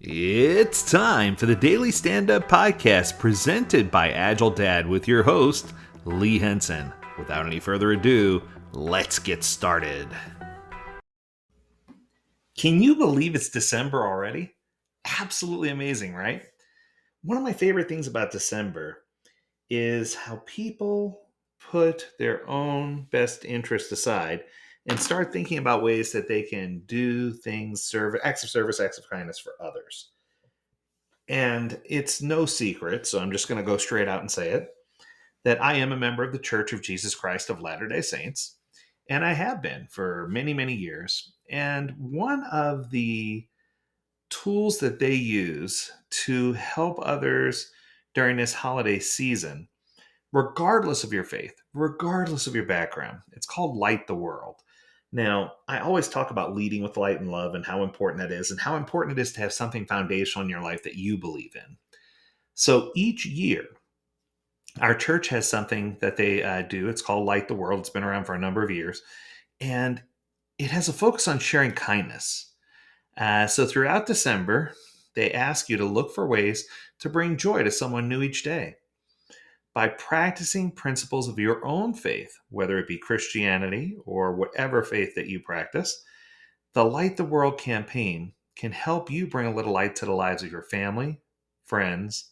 It's time for the Daily Stand Up Podcast presented by AgileDad with your host, Lee Henson. Without any further ado, let's get started. Can you believe it's December already? Absolutely amazing, right? One of my favorite things about December is how people put their own best interest aside and start thinking about ways that they can do things, acts of service, acts of kindness for others. And it's no secret, so I'm just going to go straight out and say it, that I am a member of the Church of Jesus Christ of Latter-day Saints, and I have been for many, many years. And one of the tools that they use to help others during this holiday season, regardless of your faith, regardless of your background, it's called Light the World. Now, I always talk about leading with light and love and how important that is, and how important it is to have something foundational in your life that you believe in. So each year, our church has something that they do. It's called Light the World. It's been around for a number of years, and it has a focus on sharing kindness. So throughout December, they ask you to look for ways to bring joy to someone new each day. By practicing principles of your own faith, whether it be Christianity or whatever faith that you practice, the Light the World campaign can help you bring a little light to the lives of your family, friends,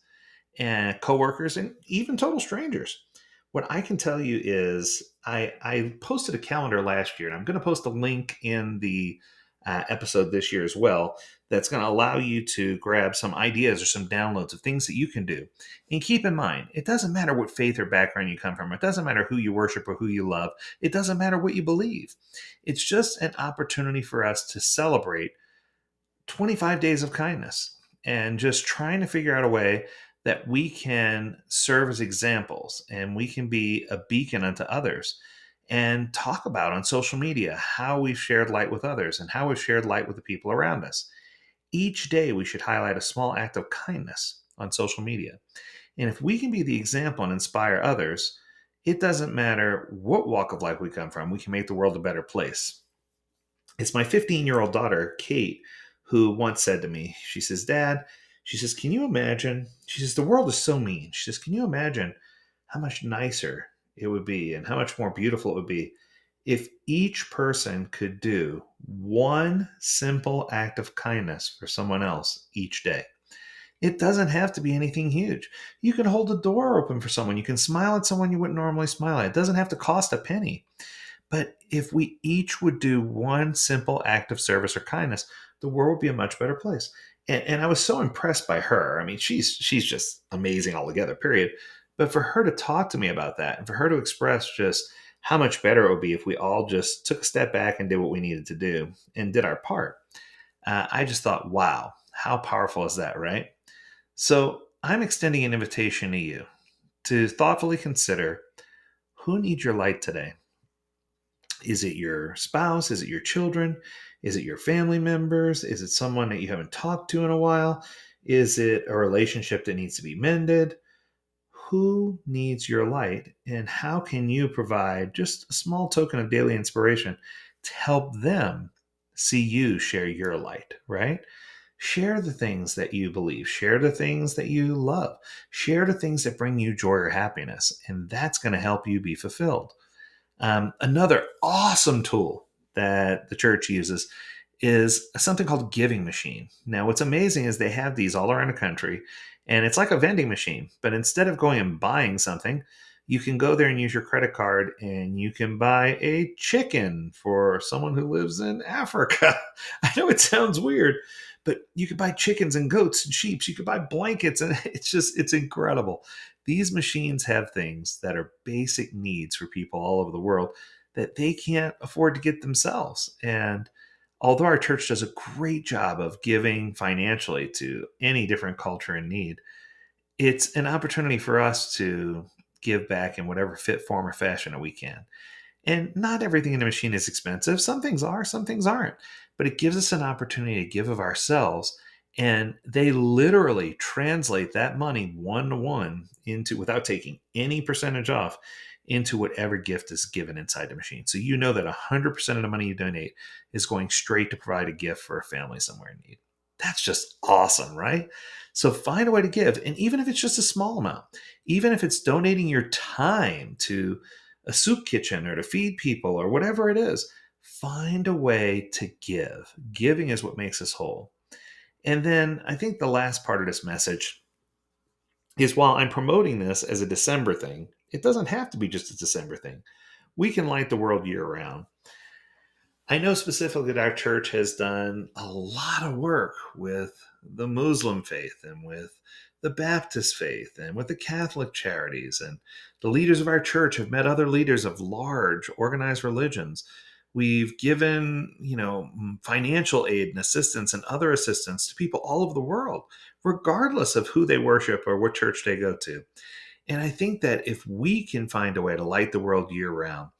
and coworkers, and even total strangers. What I can tell you is I posted a calendar last year, and I'm going to post a link in the episode this year as well that's going to allow you to grab some ideas or some downloads of things that you can do. And keep in mind, it doesn't matter what faith or background you come from. It doesn't matter who you worship or who you love. It doesn't matter what you believe. It's just an opportunity for us to celebrate 25 days of kindness and just trying to figure out a way that we can serve as examples and we can be a beacon unto others and talk about on social media how we've shared light with others and how we've shared light with the people around us. Each day, we should highlight a small act of kindness on social media. And if we can be the example and inspire others, it doesn't matter what walk of life we come from, we can make the world a better place. It's my 15-year-old daughter, Kate, who once said to me, she says, Dad, she says, can you imagine? She says, the world is so mean. She says, can you imagine how much nicer it would be and how much more beautiful it would be if each person could do one simple act of kindness for someone else each day? It doesn't have to be anything huge. You can hold the door open for someone. You can smile at someone you wouldn't normally smile at. It doesn't have to cost a penny. But if we each would do one simple act of service or kindness, the world would be a much better place. And I was so impressed by her. I mean, she's just amazing altogether, period. But for her to talk to me about that and for her to express just how much better it would be if we all just took a step back and did what we needed to do and did our part, I just thought, wow, how powerful is that, right? So I'm extending an invitation to you to thoughtfully consider who needs your light today. Is it your spouse? Is it your children? Is it your family members? Is it someone that you haven't talked to in a while? Is it a relationship that needs to be mended? Who needs your light? And how can you provide just a small token of daily inspiration to help them see you share your light, right? Share the things that you believe, share the things that you love, share the things that bring you joy or happiness, and that's going to help you be fulfilled. Another awesome tool that the church uses is something called Giving Machine. Now, what's amazing is they have these all around the country, and it's like a vending machine, but instead of going and buying something, you can go there and use your credit card and you can buy a chicken for someone who lives in Africa. I know it sounds weird, but you could buy chickens and goats and sheep. You could buy blankets, and it's incredible. These machines have things that are basic needs for people all over the world that they can't afford to get themselves. And although our church does a great job of giving financially to any different culture in need, it's an opportunity for us to give back in whatever fit form or fashion that we can. And not everything in the machine is expensive. Some things are, some things aren't. But it gives us an opportunity to give of ourselves. And they literally translate that money one to one into, without taking any percentage off, into whatever gift is given inside the machine. So you know that 100% of the money you donate is going straight to provide a gift for a family somewhere in need. That's just awesome, right? So find a way to give. And even if it's just a small amount, even if it's donating your time to a soup kitchen or to feed people or whatever it is, find a way to give. Giving is what makes us whole. And then I think the last part of this message is while I'm promoting this as a December thing, it doesn't have to be just a December thing. We can light the world year round. I know specifically that our church has done a lot of work with the Muslim faith and with the Baptist faith and with the Catholic charities. And the leaders of our church have met other leaders of large organized religions. We've given, financial aid and assistance and other assistance to people all over the world, regardless of who they worship or what church they go to. And I think that if we can find a way to light the world year round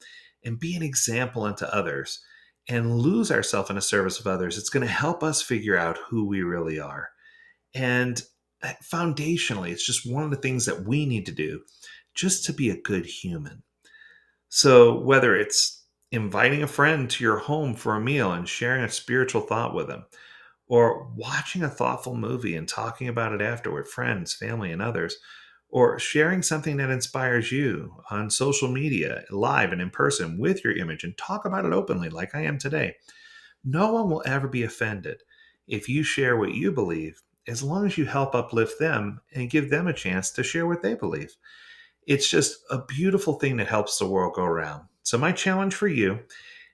and be an example unto others and lose ourselves in the service of others, it's going to help us figure out who we really are. And foundationally, it's just one of the things that we need to do just to be a good human. So whether it's inviting a friend to your home for a meal and sharing a spiritual thought with them, or watching a thoughtful movie and talking about it after with friends, family, and others, or sharing something that inspires you on social media, live and in person with your image, and talk about it openly like I am today. No one will ever be offended if you share what you believe, as long as you help uplift them and give them a chance to share what they believe. It's just a beautiful thing that helps the world go around. So, my challenge for you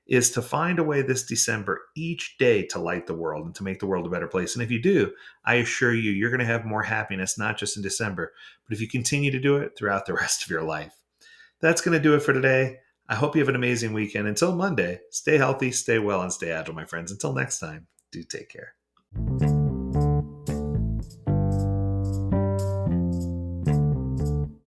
is to find a way this December each day to light the world and to make the world a better place. And if you do, I assure you, you're going to have more happiness, not just in December, but if you continue to do it throughout the rest of your life. That's going to do it for today. I hope you have an amazing weekend. Until Monday, stay healthy, stay well, and stay agile, my friends. Until next time, do take care.